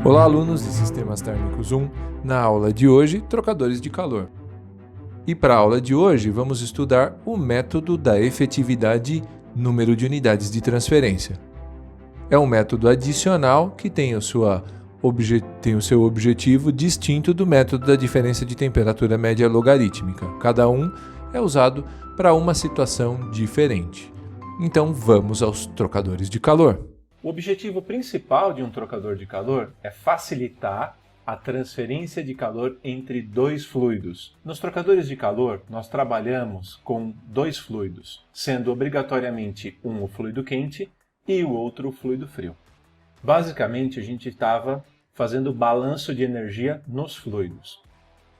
Olá, alunos de Sistemas Térmicos 1. Na aula de hoje, trocadores de calor. E para a aula de hoje, vamos estudar o método da efetividade número de unidades de transferência. É um método adicional que tem o seu objetivo distinto do método da diferença de temperatura média logarítmica. Cada um é usado para uma situação diferente. Então, vamos aos trocadores de calor. O objetivo principal de um trocador de calor é facilitar a transferência de calor entre dois fluidos. Nos trocadores de calor, nós trabalhamos com dois fluidos, sendo obrigatoriamente um o fluido quente e o outro o fluido frio. Basicamente, a gente estava fazendo balanço de energia nos fluidos.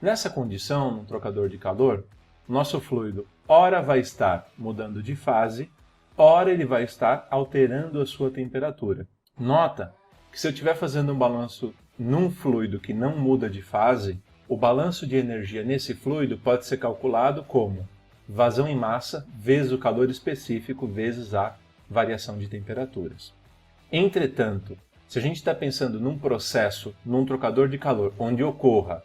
Nessa condição, no trocador de calor, nosso fluido ora vai estar mudando de fase, ora ele vai estar alterando a sua temperatura. Nota que se eu estiver fazendo um balanço num fluido que não muda de fase, o balanço de energia nesse fluido pode ser calculado como vazão em massa vezes o calor específico vezes a variação de temperaturas. Entretanto, se a gente está pensando num processo, num trocador de calor, onde ocorra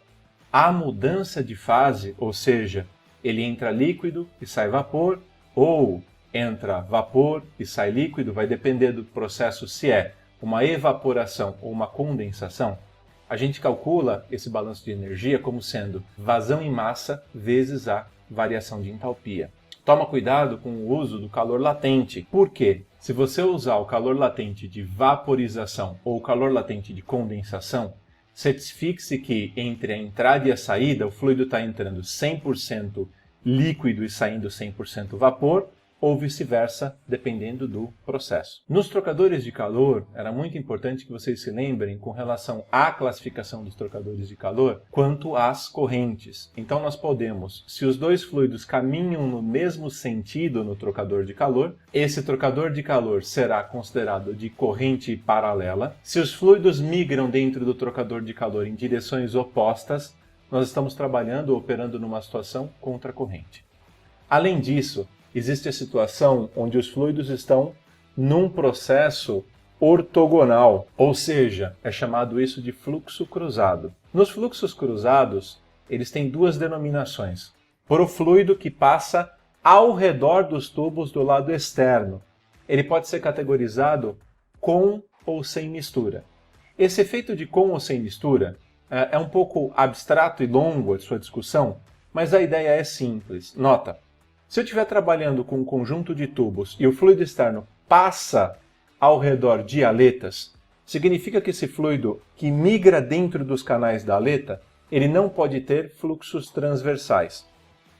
a mudança de fase, ou seja, ele entra líquido e sai vapor, ou entra vapor e sai líquido, vai depender do processo se é uma evaporação ou uma condensação, a gente calcula esse balanço de energia como sendo vazão em massa vezes a variação de entalpia. Toma cuidado com o uso do calor latente. Por quê? Se você usar o calor latente de vaporização ou o calor latente de condensação, certifique-se que entre a entrada e a saída o fluido está entrando 100% líquido e saindo 100% vapor, ou vice-versa, dependendo do processo. Nos trocadores de calor, era muito importante que vocês se lembrem com relação à classificação dos trocadores de calor, quanto às correntes. Então nós podemos, se os dois fluidos caminham no mesmo sentido no trocador de calor, esse trocador de calor será considerado de corrente paralela. Se os fluidos migram dentro do trocador de calor em direções opostas, nós estamos trabalhando ou operando numa situação contracorrente. Além disso, existe a situação onde os fluidos estão num processo ortogonal, ou seja, é chamado isso de fluxo cruzado. Nos fluxos cruzados, eles têm duas denominações. Para o fluido que passa ao redor dos tubos do lado externo, ele pode ser categorizado com ou sem mistura. Esse efeito de com ou sem mistura é um pouco abstrato e longo a sua discussão, mas a ideia é simples. Nota, se eu estiver trabalhando com um conjunto de tubos e o fluido externo passa ao redor de aletas, significa que esse fluido que migra dentro dos canais da aleta, ele não pode ter fluxos transversais.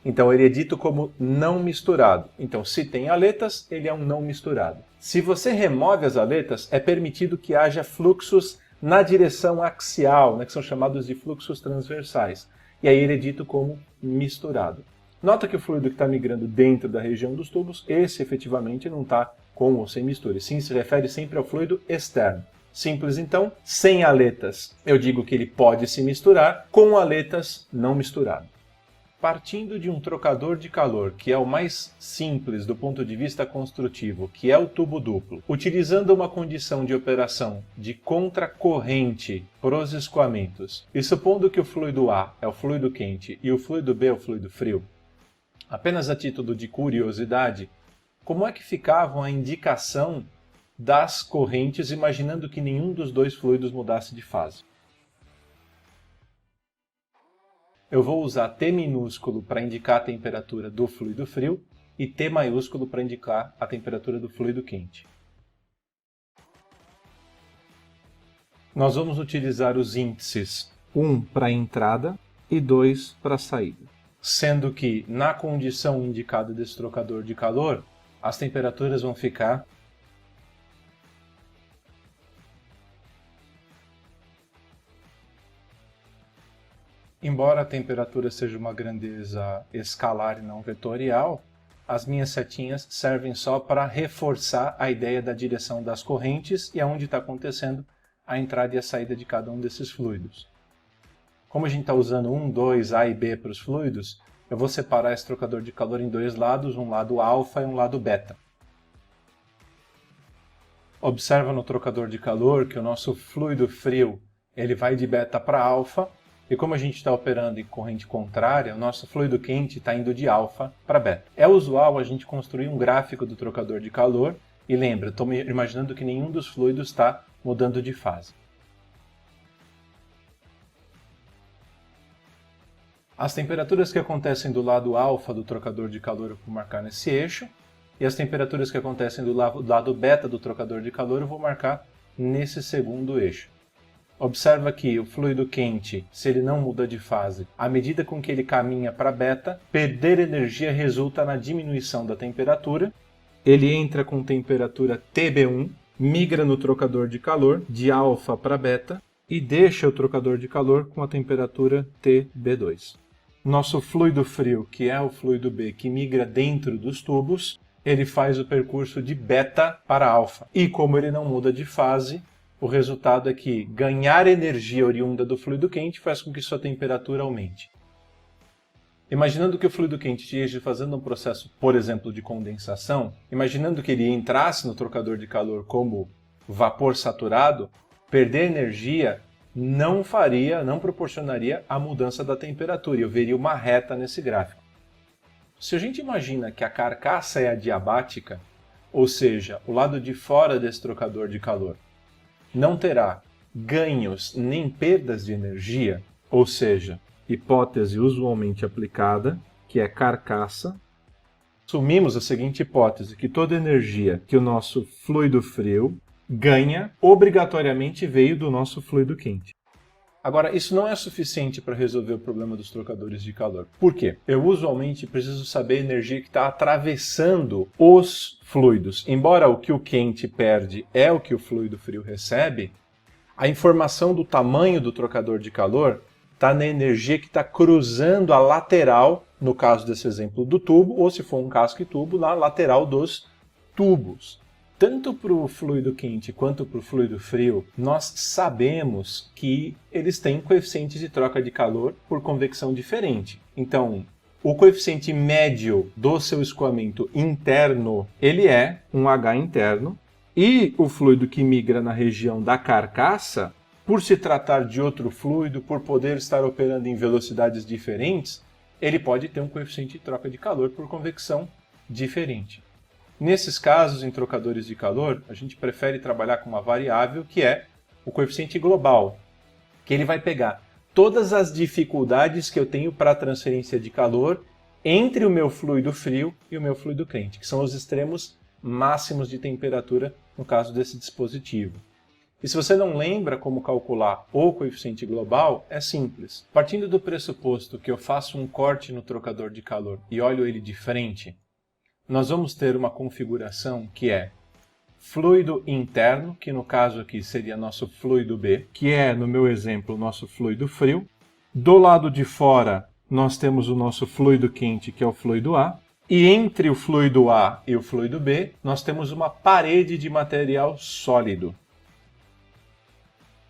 Então ele é dito como não misturado. Então se tem aletas, ele é um não misturado. Se você remove as aletas, é permitido que haja fluxos na direção axial, que são chamados de fluxos transversais. E aí ele é dito como misturado. Nota que o fluido que está migrando dentro da região dos tubos, esse efetivamente não está com ou sem mistura. Sim, se refere sempre ao fluido externo. Simples então, sem aletas eu digo que ele pode se misturar, com aletas não misturado. Partindo de um trocador de calor, que é o mais simples do ponto de vista construtivo, que é o tubo duplo, utilizando uma condição de operação de contracorrente para os escoamentos, e supondo que o fluido A é o fluido quente e o fluido B é o fluido frio, apenas a título de curiosidade, como é que ficavam a indicação das correntes, imaginando que nenhum dos dois fluidos mudasse de fase? Eu vou usar T minúsculo para indicar a temperatura do fluido frio e T maiúsculo para indicar a temperatura do fluido quente. Nós vamos utilizar os índices 1 para a entrada e 2 para a saída. Sendo que, na condição indicada desse trocador de calor, as temperaturas vão ficar embora a temperatura seja uma grandeza escalar e não vetorial, as minhas setinhas servem só para reforçar a ideia da direção das correntes e aonde está acontecendo a entrada e a saída de cada um desses fluidos. Como a gente está usando 1, 2, A e B para os fluidos, eu vou separar esse trocador de calor em dois lados, um lado alfa e um lado beta. Observa no trocador de calor que o nosso fluido frio ele vai de beta para alfa, e como a gente está operando em corrente contrária, o nosso fluido quente está indo de alfa para beta. É usual a gente construir um gráfico do trocador de calor, e lembra, estou imaginando que nenhum dos fluidos está mudando de fase. As temperaturas que acontecem do lado alfa do trocador de calor eu vou marcar nesse eixo, e as temperaturas que acontecem do lado beta do trocador de calor eu vou marcar nesse segundo eixo. Observa que o fluido quente, se ele não muda de fase, à medida com que ele caminha para beta, perder energia resulta na diminuição da temperatura. Ele entra com temperatura TB1, migra no trocador de calor de alfa para beta e deixa o trocador de calor com a temperatura TB2. Nosso fluido frio, que é o fluido B, que migra dentro dos tubos, ele faz o percurso de beta para alfa. E como ele não muda de fase, o resultado é que ganhar energia oriunda do fluido quente faz com que sua temperatura aumente. Imaginando que o fluido quente esteja fazendo um processo, por exemplo, de condensação, imaginando que ele entrasse no trocador de calor como vapor saturado, perder energia não proporcionaria a mudança da temperatura. Eu veria uma reta nesse gráfico. Se a gente imagina que a carcaça é adiabática, ou seja, o lado de fora desse trocador de calor não terá ganhos nem perdas de energia, ou seja, hipótese usualmente aplicada, que é carcaça, assumimos a seguinte hipótese, que toda energia que o nosso fluido frio ganha, obrigatoriamente veio do nosso fluido quente. Agora, isso não é suficiente para resolver o problema dos trocadores de calor. Por quê? Eu usualmente preciso saber a energia que está atravessando os fluidos. Embora o que o quente perde é o que o fluido frio recebe, a informação do tamanho do trocador de calor está na energia que está cruzando a lateral, no caso desse exemplo do tubo, ou se for um casco e tubo, na lateral dos tubos. Tanto para o fluido quente quanto para o fluido frio, nós sabemos que eles têm coeficientes de troca de calor por convecção diferente. Então, o coeficiente médio do seu escoamento interno, ele é um H interno, e o fluido que migra na região da carcaça, por se tratar de outro fluido, por poder estar operando em velocidades diferentes, ele pode ter um coeficiente de troca de calor por convecção diferente. Nesses casos, em trocadores de calor, a gente prefere trabalhar com uma variável que é o coeficiente global, que ele vai pegar todas as dificuldades que eu tenho para a transferência de calor entre o meu fluido frio e o meu fluido quente, que são os extremos máximos de temperatura no caso desse dispositivo. E se você não lembra como calcular o coeficiente global, é simples. Partindo do pressuposto que eu faço um corte no trocador de calor e olho ele de frente, nós vamos ter uma configuração que é fluido interno, que no caso aqui seria nosso fluido B, que é, no meu exemplo, nosso fluido frio. Do lado de fora, nós temos o nosso fluido quente, que é o fluido A. E entre o fluido A e o fluido B, nós temos uma parede de material sólido.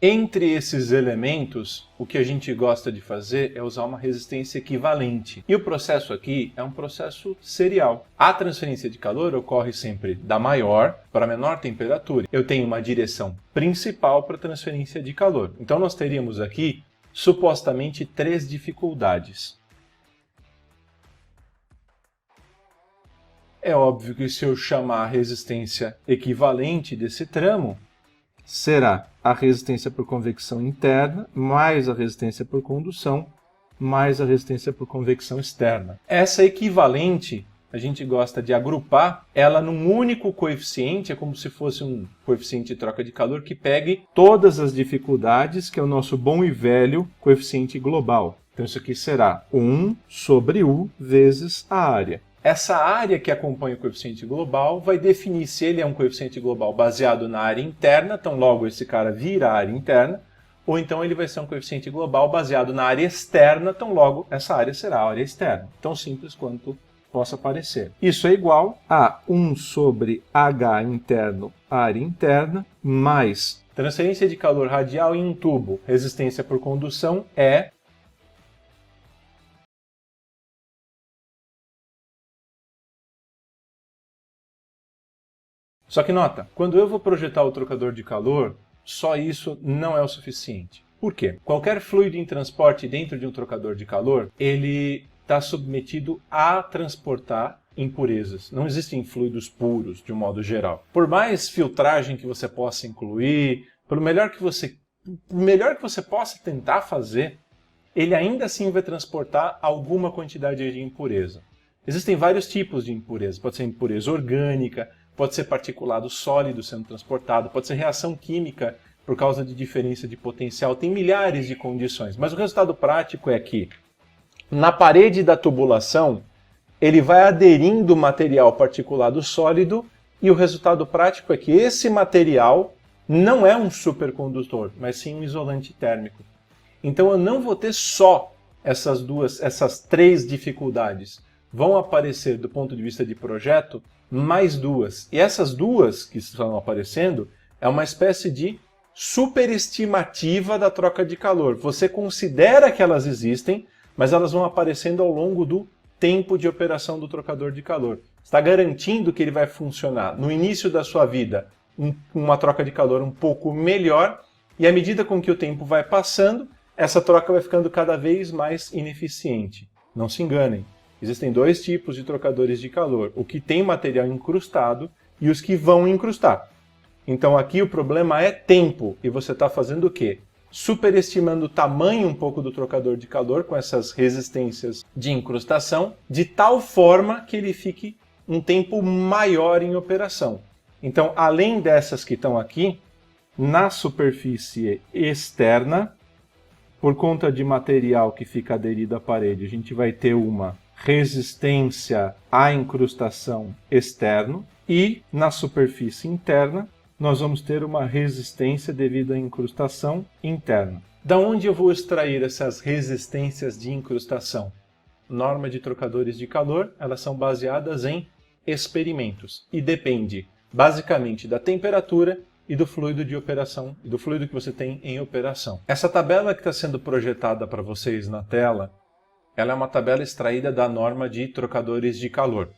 Entre esses elementos, o que a gente gosta de fazer é usar uma resistência equivalente. E o processo aqui é um processo serial. A transferência de calor ocorre sempre da maior para a menor temperatura. Eu tenho uma direção principal para a transferência de calor. Então nós teríamos aqui, supostamente, 3 dificuldades. É óbvio que se eu chamar a resistência equivalente desse tramo, será a resistência por convecção interna, mais a resistência por condução, mais a resistência por convecção externa. Essa equivalente, a gente gosta de agrupar ela num único coeficiente, é como se fosse um coeficiente de troca de calor que pegue todas as dificuldades, que é o nosso bom e velho coeficiente global. Então isso aqui será 1 sobre U vezes a área. Essa área que acompanha o coeficiente global vai definir se ele é um coeficiente global baseado na área interna, então logo esse cara vira área interna, ou então ele vai ser um coeficiente global baseado na área externa, então logo essa área será a área externa. Tão simples quanto possa parecer. Isso é igual a 1 sobre H interno, área interna, mais transferência de calor radial em um tubo, resistência por condução, é Só que nota, quando eu vou projetar o trocador de calor, só isso não é o suficiente. Por quê? Qualquer fluido em transporte dentro de um trocador de calor, ele está submetido a transportar impurezas. Não existem fluidos puros, de um modo geral. Por mais filtragem que você possa incluir, pelo melhor que você possa tentar fazer, ele ainda assim vai transportar alguma quantidade de impureza. Existem vários tipos de impureza. Pode ser impureza orgânica, pode ser particulado sólido sendo transportado, pode ser reação química por causa de diferença de potencial. Tem milhares de condições. Mas o resultado prático é que na parede da tubulação, ele vai aderindo material particulado sólido e o resultado prático é que esse material não é um supercondutor, mas sim um isolante térmico. Então eu não vou ter só essas três dificuldades. Vão aparecer, do ponto de vista de projeto, mais duas. E essas duas que estão aparecendo é uma espécie de superestimativa da troca de calor. Você considera que elas existem, mas elas vão aparecendo ao longo do tempo de operação do trocador de calor. Está garantindo que ele vai funcionar no início da sua vida uma troca de calor um pouco melhor, e à medida com que o tempo vai passando, essa troca vai ficando cada vez mais ineficiente. Não se enganem, existem dois tipos de trocadores de calor, o que tem material incrustado e os que vão incrustar. Então aqui o problema é tempo, e você está fazendo o quê? Superestimando o tamanho um pouco do trocador de calor com essas resistências de incrustação, de tal forma que ele fique um tempo maior em operação. Então, além dessas que estão aqui, na superfície externa, por conta de material que fica aderido à parede, a gente vai ter uma resistência à incrustação externo, e na superfície interna, nós vamos ter uma resistência devido à incrustação interna. Da onde eu vou extrair essas resistências de incrustação? Norma de trocadores de calor, elas são baseadas em experimentos e depende basicamente da temperatura e do fluido de operação, e do fluido que você tem em operação. Essa tabela que está sendo projetada para vocês na tela, ela é uma tabela extraída da norma de trocadores de calor.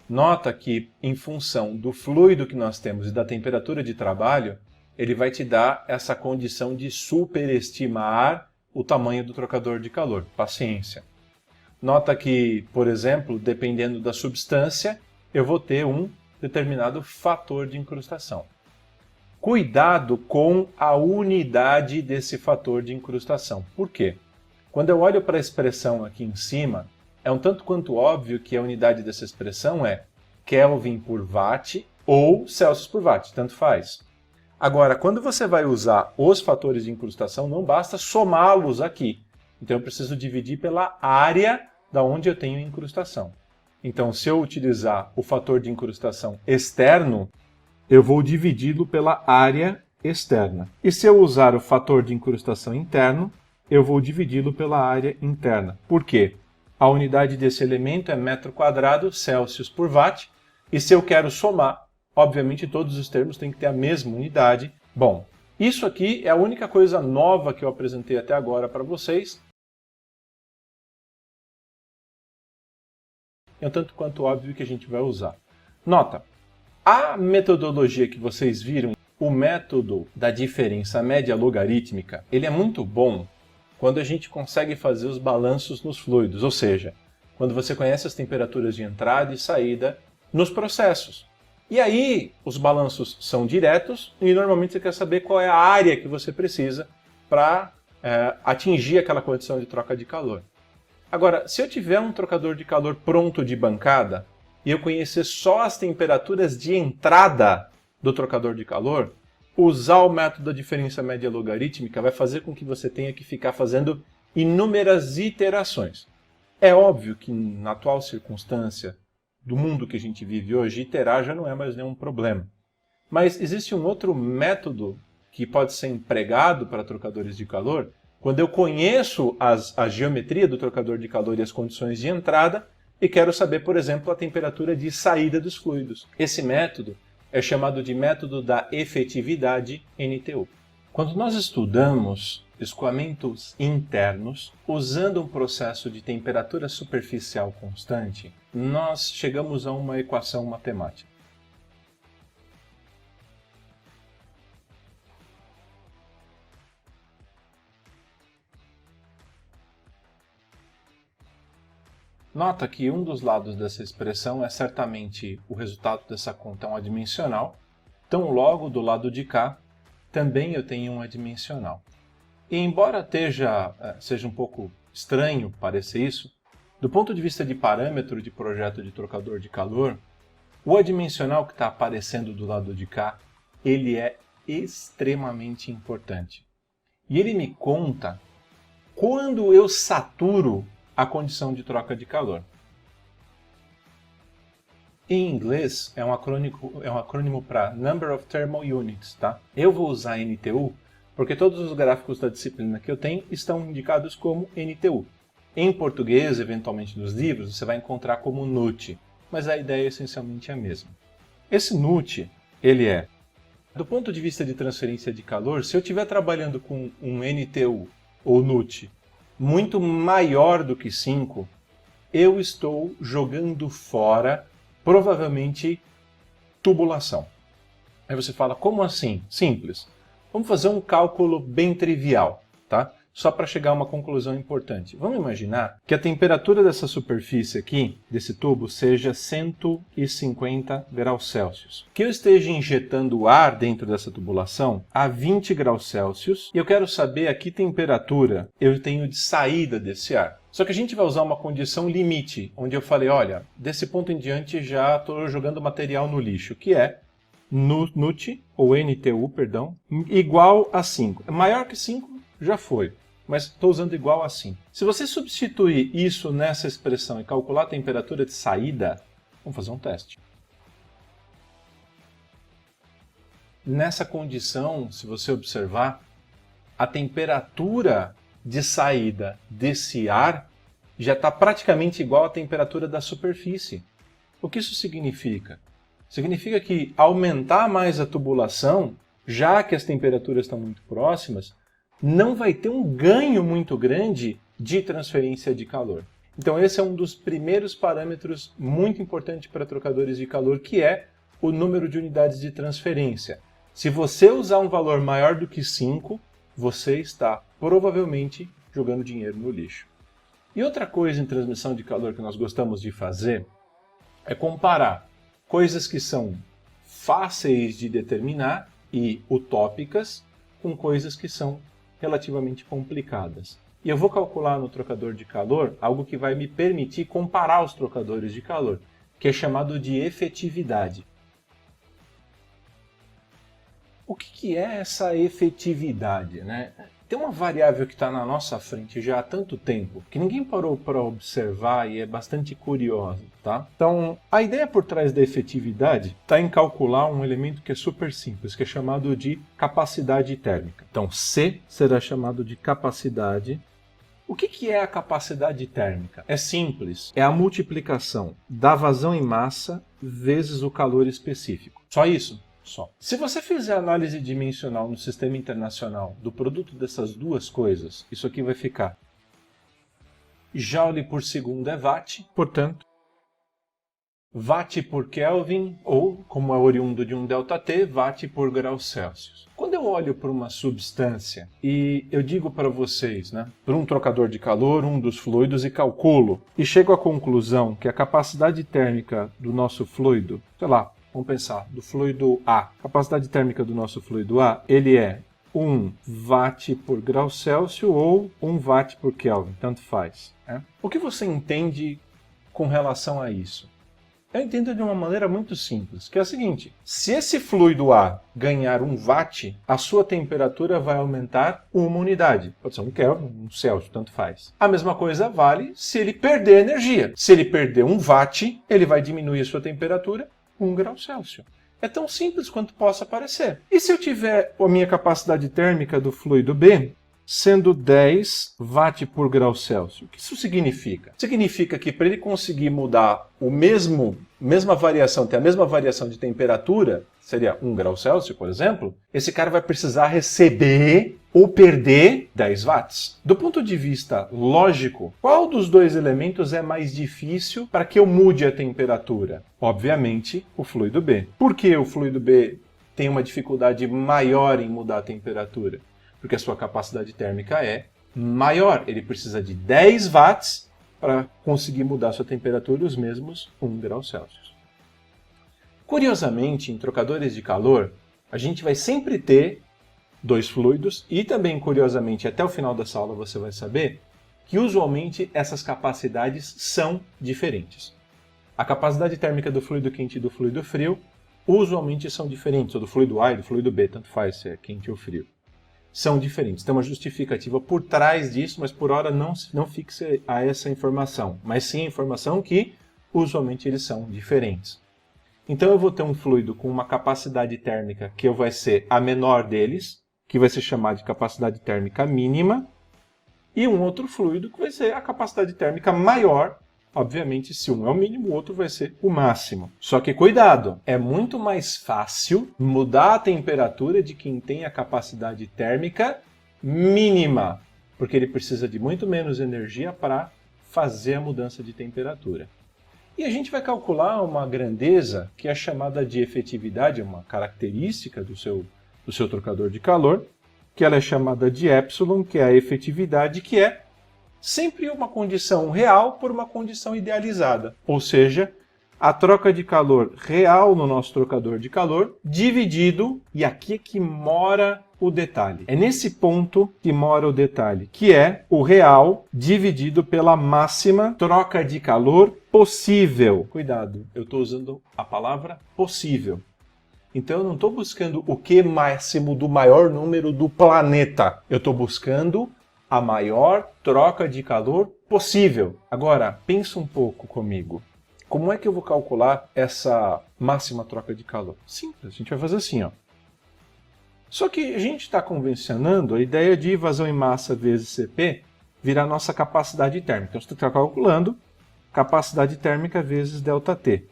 Nota que, em função do fluido que nós temos e da temperatura de trabalho, ele vai te dar essa condição de superestimar o tamanho do trocador de calor. Paciência. Nota que, por exemplo, dependendo da substância, eu vou ter um determinado fator de incrustação. Cuidado com a unidade desse fator de incrustação. Por quê? Quando eu olho para a expressão aqui em cima, é um tanto quanto óbvio que a unidade dessa expressão é Kelvin por watt ou Celsius por watt, tanto faz. Agora, quando você vai usar os fatores de incrustação, não basta somá-los aqui. Então eu preciso dividir pela área da onde eu tenho incrustação. Então, se eu utilizar o fator de incrustação externo, eu vou dividi-lo pela área externa. E se eu usar o fator de incrustação interno, eu vou dividi-lo pela área interna. Por quê? A unidade desse elemento é metro quadrado, Celsius por watt, e se eu quero somar, obviamente todos os termos têm que ter a mesma unidade. Bom, isso aqui é a única coisa nova que eu apresentei até agora para vocês. É um tanto quanto óbvio que a gente vai usar. Nota, a metodologia que vocês viram, o método da diferença média logarítmica, ele é muito bom quando a gente consegue fazer os balanços nos fluidos, ou seja, quando você conhece as temperaturas de entrada e saída nos processos. E aí, os balanços são diretos e normalmente você quer saber qual é a área que você precisa para atingir aquela condição de troca de calor. Agora, se eu tiver um trocador de calor pronto de bancada e eu conhecer só as temperaturas de entrada do trocador de calor, usar o método da diferença média logarítmica vai fazer com que você tenha que ficar fazendo inúmeras iterações. É óbvio que na atual circunstância do mundo que a gente vive hoje, iterar já não é mais nenhum problema. Mas existe um outro método que pode ser empregado para trocadores de calor, quando eu conheço a geometria do trocador de calor e as condições de entrada e quero saber, por exemplo, a temperatura de saída dos fluidos. Esse método é chamado de método da efetividade NTU. Quando nós estudamos escoamentos internos, usando um processo de temperatura superficial constante, nós chegamos a uma equação matemática. Nota que um dos lados dessa expressão é certamente o resultado dessa conta é um adimensional, então logo do lado de cá também eu tenho um adimensional. E embora seja um pouco estranho parecer isso, do ponto de vista de parâmetro de projeto de trocador de calor, o adimensional que está aparecendo do lado de cá, ele é extremamente importante. E ele me conta quando eu saturo a condição de troca de calor. Em inglês, é um acrônimo para Number of Thermal Units, tá? Eu vou usar NTU porque todos os gráficos da disciplina que eu tenho estão indicados como NTU. Em português, eventualmente nos livros, você vai encontrar como NUT, mas a ideia é essencialmente a mesma. Esse NUT, ele é, do ponto de vista de transferência de calor, se eu estiver trabalhando com um NTU ou NUT muito maior do que 5, eu estou jogando fora, provavelmente, tubulação. Aí você fala, como assim? Simples. Vamos fazer um cálculo bem trivial, tá? Só para chegar a uma conclusão importante. Vamos imaginar que a temperatura dessa superfície aqui, desse tubo, seja 150 graus Celsius. Que eu esteja injetando ar dentro dessa tubulação a 20 graus Celsius e eu quero saber a que temperatura eu tenho de saída desse ar. Só que a gente vai usar uma condição limite, onde eu falei, olha, desse ponto em diante já estou jogando material no lixo, que é NUT, ou NTU, perdão, igual a 5. Maior que 5 já foi. Mas estou usando igual a 5. Se você substituir isso nessa expressão e calcular a temperatura de saída, vamos fazer um teste. Nessa condição, se você observar, a temperatura de saída desse ar já está praticamente igual à temperatura da superfície. O que isso significa? Significa que aumentar mais a tubulação, já que as temperaturas estão muito próximas, não vai ter um ganho muito grande de transferência de calor. Então esse é um dos primeiros parâmetros muito importantes para trocadores de calor, que é o número de unidades de transferência. Se você usar um valor maior do que 5, você está provavelmente jogando dinheiro no lixo. E outra coisa em transmissão de calor que nós gostamos de fazer é comparar coisas que são fáceis de determinar e utópicas com coisas que são relativamente complicadas. E eu vou calcular no trocador de calor algo que vai me permitir comparar os trocadores de calor, que é chamado de efetividade. O que é essa efetividade, né? Tem uma variável que está na nossa frente já há tanto tempo que ninguém parou para observar e é bastante curiosa, tá? Então, a ideia por trás da efetividade está em calcular um elemento que é super simples, que é chamado de capacidade térmica. Então, C será chamado de capacidade. O que é a capacidade térmica? É simples, é a multiplicação da vazão em massa vezes o calor específico. Só isso? Só. Se você fizer análise dimensional no sistema internacional do produto dessas duas coisas, isso aqui vai ficar Joule por segundo é Watt, portanto, Watt por Kelvin, ou, como é oriundo de um ΔT, Watt por graus Celsius. Quando eu olho para uma substância e eu digo para vocês, né, para um trocador de calor, um dos fluidos, e calculo, e chego à conclusão que a capacidade térmica do nosso fluido, sei lá, vamos pensar, do fluido A. A capacidade térmica do nosso fluido A, ele é 1 Watt por grau Celsius ou 1 Watt por Kelvin, tanto faz. Né? O que você entende com relação a isso? Eu entendo de uma maneira muito simples, que é a seguinte: se esse fluido A ganhar 1 Watt, a sua temperatura vai aumentar 1 unidade. Pode ser 1 Kelvin, 1 Celsius, tanto faz. A mesma coisa vale se ele perder energia. Se ele perder 1 Watt, ele vai diminuir a sua temperatura 1 grau Celsius. É tão simples quanto possa parecer. E se eu tiver a minha capacidade térmica do fluido B sendo 10 Watt por grau Celsius? O que isso significa? Significa que para ele conseguir mudar mesma variação, ter a mesma variação de temperatura, seria 1 grau Celsius, por exemplo, esse cara vai precisar receber ou perder 10 watts. Do ponto de vista lógico, qual dos dois elementos é mais difícil para que eu mude a temperatura? Obviamente, o fluido B. Por que o fluido B tem uma dificuldade maior em mudar a temperatura? Porque a sua capacidade térmica é maior. Ele precisa de 10 watts para conseguir mudar sua temperatura os mesmos 1 grau Celsius. Curiosamente, em trocadores de calor, a gente vai sempre ter dois fluidos e também, curiosamente, até o final dessa aula você vai saber que usualmente essas capacidades são diferentes. A capacidade térmica do fluido quente e do fluido frio usualmente são diferentes, ou do fluido A e do fluido B, tanto faz se é quente ou frio. São diferentes. Tem uma justificativa por trás disso, mas por hora não fixe a essa informação, mas sim a informação que usualmente eles são diferentes. Então eu vou ter um fluido com uma capacidade térmica que vai ser a menor deles, que vai ser chamada de capacidade térmica mínima, e um outro fluido que vai ser a capacidade térmica maior. Obviamente, se um é o mínimo, o outro vai ser o máximo. Só que cuidado, é muito mais fácil mudar a temperatura de quem tem a capacidade térmica mínima, porque ele precisa de muito menos energia para fazer a mudança de temperatura. E a gente vai calcular uma grandeza que é chamada de efetividade, uma característica do seu trocador de calor, que ela é chamada de epsilon, que é a efetividade, que é sempre uma condição real por uma condição idealizada. Ou seja, a troca de calor real no nosso trocador de calor dividido, e aqui é que mora o detalhe. É nesse ponto que mora o detalhe, que é o real dividido pela máxima troca de calor possível. Cuidado, eu estou usando a palavra possível. Então eu não estou buscando o Q máximo do maior número do planeta. Eu estou buscando a maior troca de calor possível. Agora, pensa um pouco comigo. Como é que eu vou calcular essa máxima troca de calor? Simples, a gente vai fazer assim, ó. Só que a gente está convencionando a ideia de vazão em massa vezes Cp virar nossa capacidade térmica. Então você está calculando capacidade térmica vezes ΔT.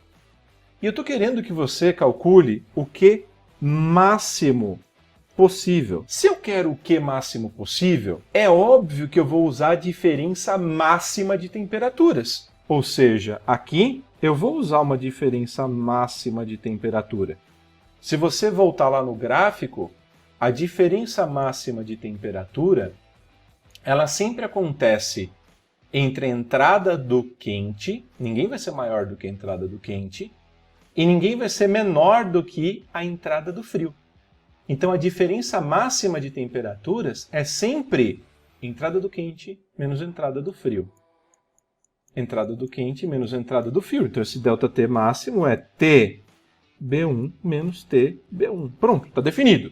E eu estou querendo que você calcule o Q máximo possível. Se eu quero o Q máximo possível, é óbvio que eu vou usar a diferença máxima de temperaturas. Ou seja, aqui eu vou usar uma diferença máxima de temperatura. Se você voltar lá no gráfico, a diferença máxima de temperatura, ela sempre acontece entre a entrada do quente, ninguém vai ser maior do que a entrada do quente, e ninguém vai ser menor do que a entrada do frio. Então a diferença máxima de temperaturas é sempre entrada do quente menos entrada do frio. Entrada do quente menos entrada do frio. Então esse ΔT máximo é TB1 menos TB1. Pronto, está definido.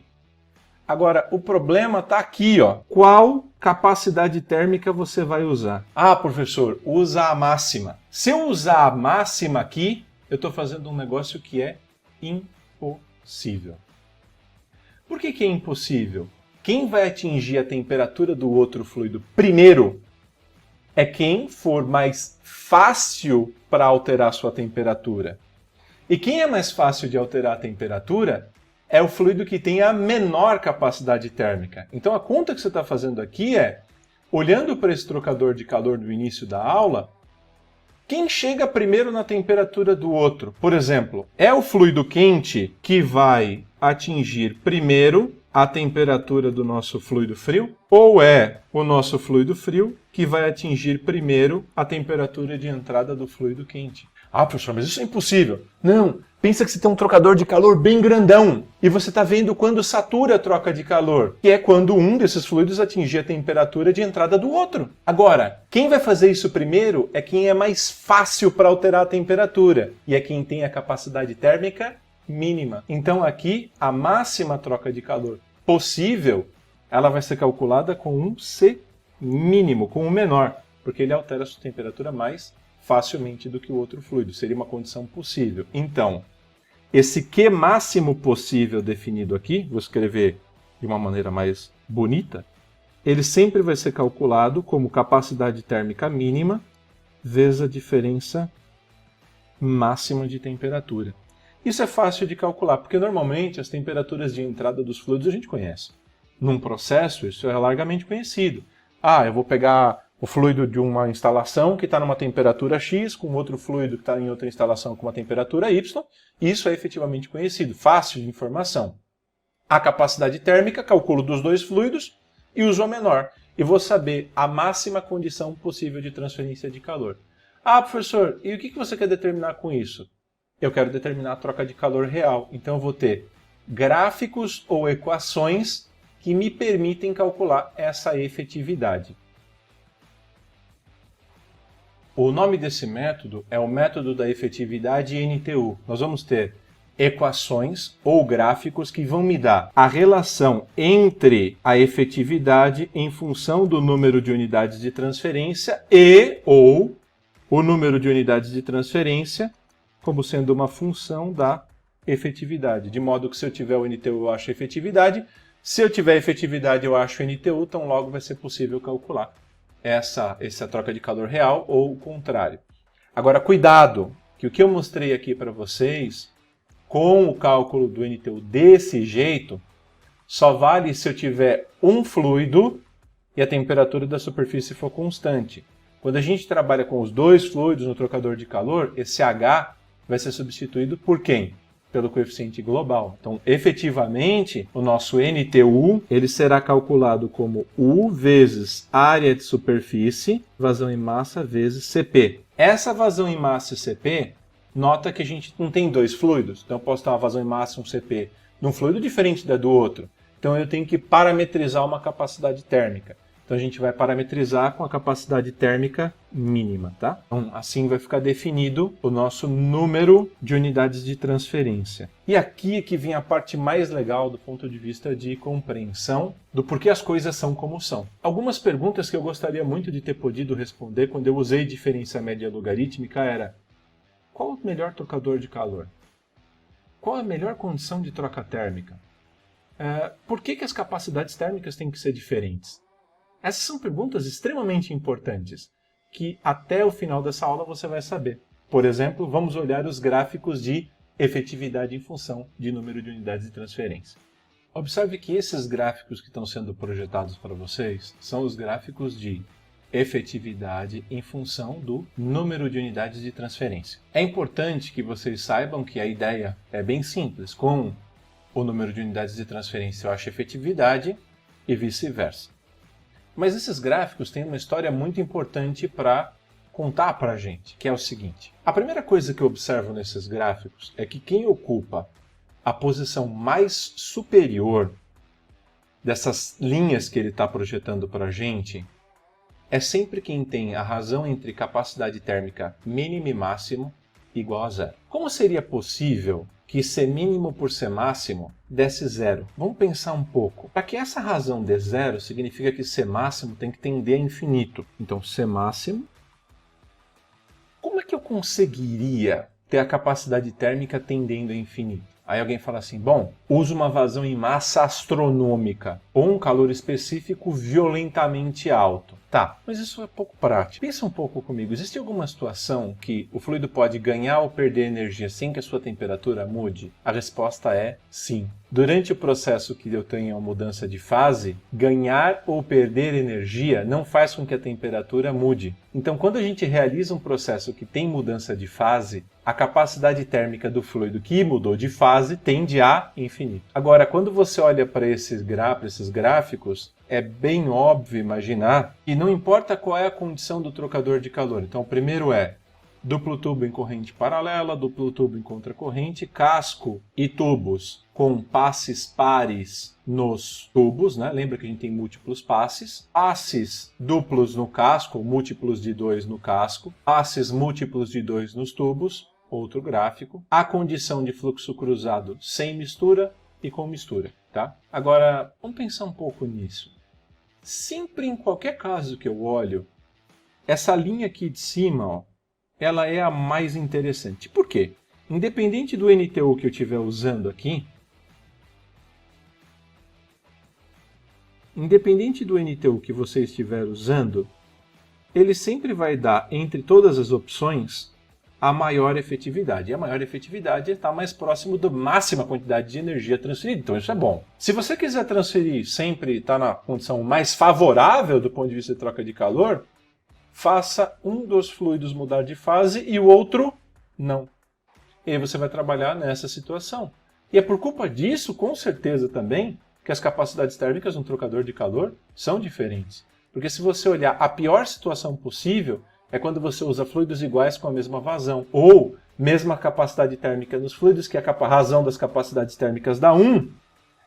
Agora, o problema está aqui, ó. Qual capacidade térmica você vai usar? Ah, professor, usa a máxima. Se eu usar a máxima aqui, eu estou fazendo um negócio que é impossível. Por que é impossível? Quem vai atingir a temperatura do outro fluido primeiro é quem for mais fácil para alterar sua temperatura. E quem é mais fácil de alterar a temperatura é o fluido que tem a menor capacidade térmica. Então a conta que você está fazendo aqui é, olhando para esse trocador de calor do início da aula, quem chega primeiro na temperatura do outro? Por exemplo, é o fluido quente que vai atingir primeiro a temperatura do nosso fluido frio? Ou é o nosso fluido frio que vai atingir primeiro a temperatura de entrada do fluido quente? Ah, professor, mas isso é impossível. Não, pensa que você tem um trocador de calor bem grandão e você está vendo quando satura a troca de calor, que é quando um desses fluidos atingir a temperatura de entrada do outro. Agora, quem vai fazer isso primeiro é quem é mais fácil para alterar a temperatura e é quem tem a capacidade térmica mínima. Então aqui, a máxima troca de calor possível, ela vai ser calculada com um C mínimo, com um menor, porque ele altera a sua temperatura mais facilmente do que o outro fluido. Seria uma condição possível. Então, esse Q máximo possível definido aqui, vou escrever de uma maneira mais bonita, ele sempre vai ser calculado como capacidade térmica mínima vezes a diferença máxima de temperatura. Isso é fácil de calcular, porque normalmente as temperaturas de entrada dos fluidos a gente conhece. Num processo, isso é largamente conhecido. Ah, eu vou pegar o fluido de uma instalação que está numa temperatura X, com outro fluido que está em outra instalação com uma temperatura Y. Isso é efetivamente conhecido, fácil de informação. A capacidade térmica, calculo dos dois fluidos e uso a menor. e vou saber a máxima condição possível de transferência de calor. Ah, professor, e o que você quer determinar com isso? Eu quero determinar a troca de calor real. Então eu vou ter gráficos ou equações que me permitem calcular essa efetividade. O nome desse método é o método da efetividade NTU. Nós vamos ter equações ou gráficos que vão me dar a relação entre a efetividade em função do número de unidades de transferência ou o número de unidades de transferência como sendo uma função da efetividade. De modo que se eu tiver o NTU eu acho a efetividade, se eu tiver efetividade eu acho o NTU, então logo vai ser possível calcular essa troca de calor real ou o contrário. Agora cuidado, que o que eu mostrei aqui para vocês com o cálculo do NTU desse jeito, só vale se eu tiver um fluido e a temperatura da superfície for constante. Quando a gente trabalha com os dois fluidos no trocador de calor, esse H vai ser substituído por quem? Pelo coeficiente global. Então, efetivamente, o nosso NTU ele será calculado como U vezes área de superfície, vazão em massa, vezes CP. Essa vazão em massa e CP, nota que a gente não tem dois fluidos. Então, eu posso ter uma vazão em massa e um CP num fluido diferente da do outro. Então, eu tenho que parametrizar uma capacidade térmica. Então, a gente vai parametrizar com a capacidade térmica mínima, tá? Então, assim vai ficar definido o nosso número de unidades de transferência. E aqui é que vem a parte mais legal do ponto de vista de compreensão do porquê as coisas são como são. Algumas perguntas que eu gostaria muito de ter podido responder quando eu usei diferença média logarítmica era: qual o melhor trocador de calor? Qual a melhor condição de troca térmica? Por que as capacidades térmicas têm que ser diferentes? Essas são perguntas extremamente importantes, que até o final dessa aula você vai saber. Por exemplo, vamos olhar os gráficos de efetividade em função de número de unidades de transferência. Observe que esses gráficos que estão sendo projetados para vocês são os gráficos de efetividade em função do número de unidades de transferência. É importante que vocês saibam que a ideia é bem simples. Com o número de unidades de transferência eu acho efetividade e vice-versa. Mas esses gráficos têm uma história muito importante para contar para a gente, que é o seguinte. A primeira coisa que eu observo nesses gráficos é que quem ocupa a posição mais superior dessas linhas que ele está projetando para a gente é sempre quem tem a razão entre capacidade térmica mínima e máximo igual a zero. Como seria possível que C mínimo por C máximo desse zero? Vamos pensar um pouco. Para que essa razão dê zero, significa que C máximo tem que tender a infinito. Então, C máximo... Como é que eu conseguiria ter a capacidade térmica tendendo a infinito? Aí alguém fala assim, bom, usa uma vazão em massa astronômica ou um calor específico violentamente alto. Tá, mas isso é pouco prático. Pensa um pouco comigo, existe alguma situação que o fluido pode ganhar ou perder energia sem que a sua temperatura mude? A resposta é sim. Durante o processo que eu tenho a mudança de fase, ganhar ou perder energia não faz com que a temperatura mude. Então, quando a gente realiza um processo que tem mudança de fase, a capacidade térmica do fluido que mudou de fase tende a infinito. Agora, quando você olha para esses gráficos, é bem óbvio imaginar que não importa qual é a condição do trocador de calor. Então, o primeiro é duplo tubo em corrente paralela, duplo tubo em contracorrente, casco e tubos com passes pares nos tubos, né? Lembra que a gente tem múltiplos passes. Passes duplos no casco, múltiplos de 2 no casco. Passes múltiplos de 2 nos tubos, outro gráfico. A condição de fluxo cruzado sem mistura e com mistura, tá? Agora, vamos pensar um pouco nisso. Sempre em qualquer caso que eu olho, essa linha aqui de cima, ó, ela é a mais interessante. Por quê? Independente do NTU que eu estiver usando aqui, independente do NTU que você estiver usando, ele sempre vai dar, entre todas as opções, a maior efetividade. E a maior efetividade está mais próximo da máxima quantidade de energia transferida. Então isso é bom. Se você quiser transferir sempre estar na condição mais favorável do ponto de vista de troca de calor, faça um dos fluidos mudar de fase e o outro não. E aí você vai trabalhar nessa situação. E é por culpa disso, com certeza também, que as capacidades térmicas no trocador de calor são diferentes. Porque se você olhar, a pior situação possível é quando você usa fluidos iguais com a mesma vazão, ou mesma capacidade térmica nos fluidos, que é a razão das capacidades térmicas dá 1,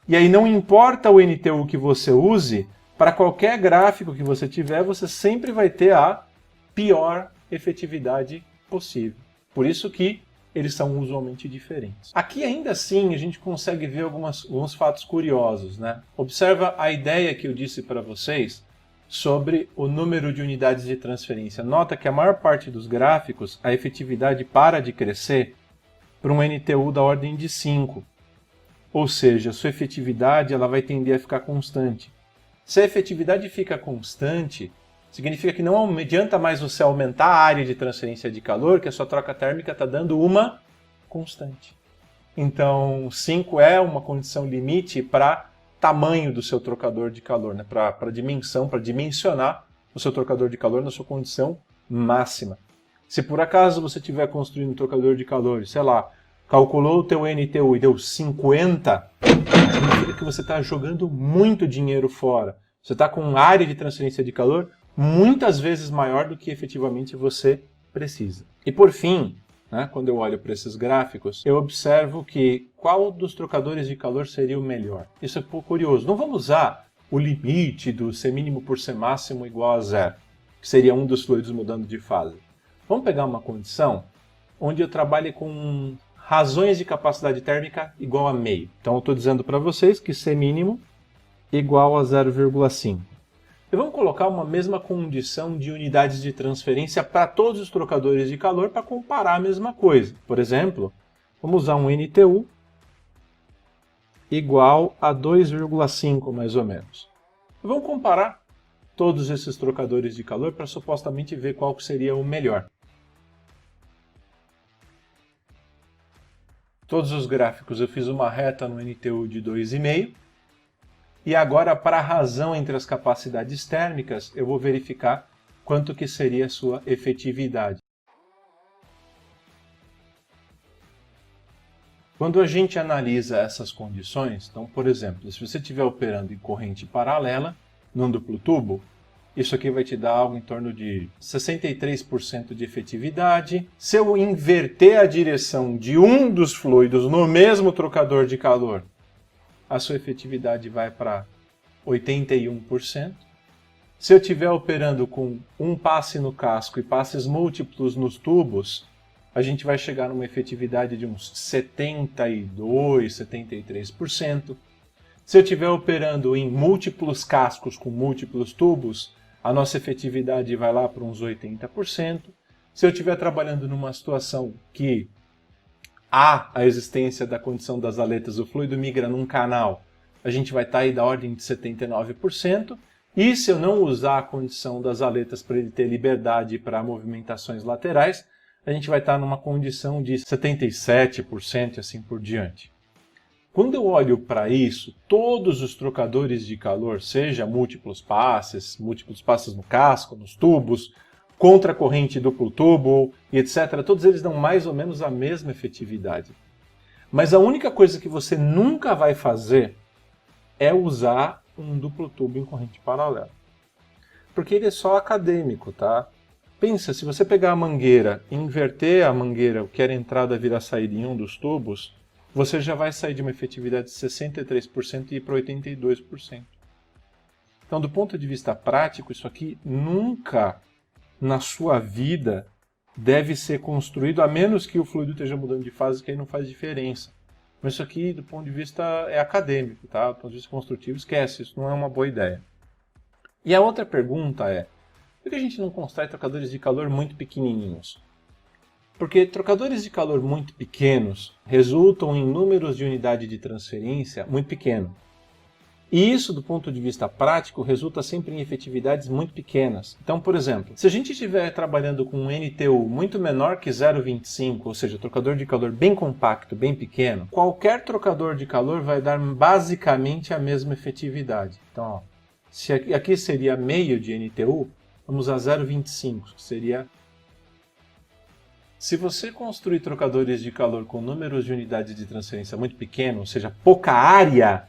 e aí não importa o NTU que você use, para qualquer gráfico que você tiver, você sempre vai ter a pior efetividade possível. Por isso que eles são usualmente diferentes. Aqui ainda assim a gente consegue ver alguns fatos curiosos, né? Observa a ideia que eu disse para vocês sobre o número de unidades de transferência. Nota que a maior parte dos gráficos, a efetividade para de crescer para um NTU da ordem de 5. Ou seja, a sua efetividade ela vai tender a ficar constante. Se a efetividade fica constante, significa que não adianta mais você aumentar a área de transferência de calor, que a sua troca térmica está dando uma constante. Então, 5 é uma condição limite para tamanho do seu trocador de calor, né? Para dimensão, para dimensionar o seu trocador de calor na sua condição máxima. Se por acaso você estiver construindo um trocador de calor, sei lá, calculou o teu NTU e deu 50, significa que você está jogando muito dinheiro fora. Você está com área de transferência de calor muitas vezes maior do que efetivamente você precisa. E por fim, né, quando eu olho para esses gráficos, eu observo que qual dos trocadores de calor seria o melhor. Isso é um pouco curioso. Não vamos usar o limite do C mínimo por C máximo igual a 0, que seria um dos fluidos mudando de fase. Vamos pegar uma condição onde eu trabalhe com razões de capacidade térmica igual a meio. Então eu estou dizendo para vocês que C mínimo igual a 0,5. E vamos colocar uma mesma condição de unidades de transferência para todos os trocadores de calor para comparar a mesma coisa. Por exemplo, vamos usar um NTU igual a 2,5 mais ou menos. E vamos comparar todos esses trocadores de calor para supostamente ver qual seria o melhor. Todos os gráficos eu fiz uma reta no NTU de 2,5. E agora, para a razão entre as capacidades térmicas, eu vou verificar quanto que seria a sua efetividade. Quando a gente analisa essas condições, então, por exemplo, se você estiver operando em corrente paralela, num duplo tubo, isso aqui vai te dar algo em torno de 63% de efetividade. Se eu inverter a direção de um dos fluidos no mesmo trocador de calor, a sua efetividade vai para 81%. Se eu estiver operando com um passe no casco e passes múltiplos nos tubos, a gente vai chegar numa efetividade de uns 72%, 73%. Se eu estiver operando em múltiplos cascos com múltiplos tubos, a nossa efetividade vai lá para uns 80%. Se eu estiver trabalhando numa situação que há a existência da condição das aletas, o fluido migra num canal, a gente vai estar aí da ordem de 79%. E se eu não usar a condição das aletas para ele ter liberdade para movimentações laterais, a gente vai estar numa condição de 77% e assim por diante. Quando eu olho para isso, todos os trocadores de calor, seja múltiplos passes no casco, nos tubos, contracorrente duplo tubo e etc., todos eles dão mais ou menos a mesma efetividade. Mas a única coisa que você nunca vai fazer é usar um duplo tubo em corrente paralela. Porque ele é só acadêmico, tá? Pensa, se você pegar a mangueira e inverter a mangueira, o que era entrada vira saída em um dos tubos, você já vai sair de uma efetividade de 63% e ir para 82%. Então, do ponto de vista prático, isso aqui nunca na sua vida deve ser construído, a menos que o fluido esteja mudando de fase, que aí não faz diferença. Mas isso aqui, do ponto de vista acadêmico, tá? Do ponto de vista construtivo, esquece, isso não é uma boa ideia. E a outra pergunta é, por que a gente não constrói trocadores de calor muito pequenininhos? Porque trocadores de calor muito pequenos resultam em números de unidade de transferência muito pequenos. E isso, do ponto de vista prático, resulta sempre em efetividades muito pequenas. Então, por exemplo, se a gente estiver trabalhando com um NTU muito menor que 0,25, ou seja, trocador de calor bem compacto, bem pequeno, qualquer trocador de calor vai dar basicamente a mesma efetividade. Então, ó, se aqui seria meio de NTU, vamos a 0,25, que seria... Se você construir trocadores de calor com números de unidades de transferência muito pequenos, ou seja, pouca área,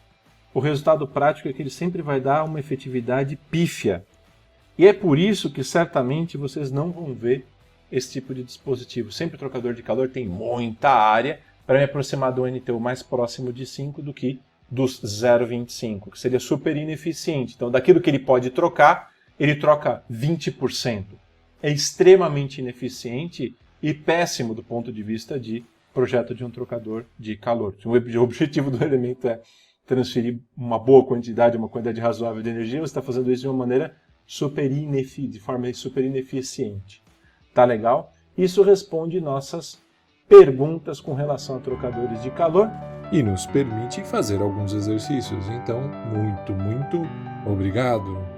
o resultado prático é que ele sempre vai dar uma efetividade pífia. E é por isso que certamente vocês não vão ver esse tipo de dispositivo. Sempre o trocador de calor tem muita área para me aproximar do NTU mais próximo de 5 do que dos 0,25, que seria super ineficiente. Então, daquilo que ele pode trocar, ele troca 20%. É extremamente ineficiente e péssimo do ponto de vista de projeto de um trocador de calor. O objetivo do elemento é transferir uma boa quantidade, uma quantidade razoável de energia, você está fazendo isso de uma maneira de forma super ineficiente. Tá legal? Isso responde nossas perguntas com relação a trocadores de calor e nos permite fazer alguns exercícios. Então, muito obrigado!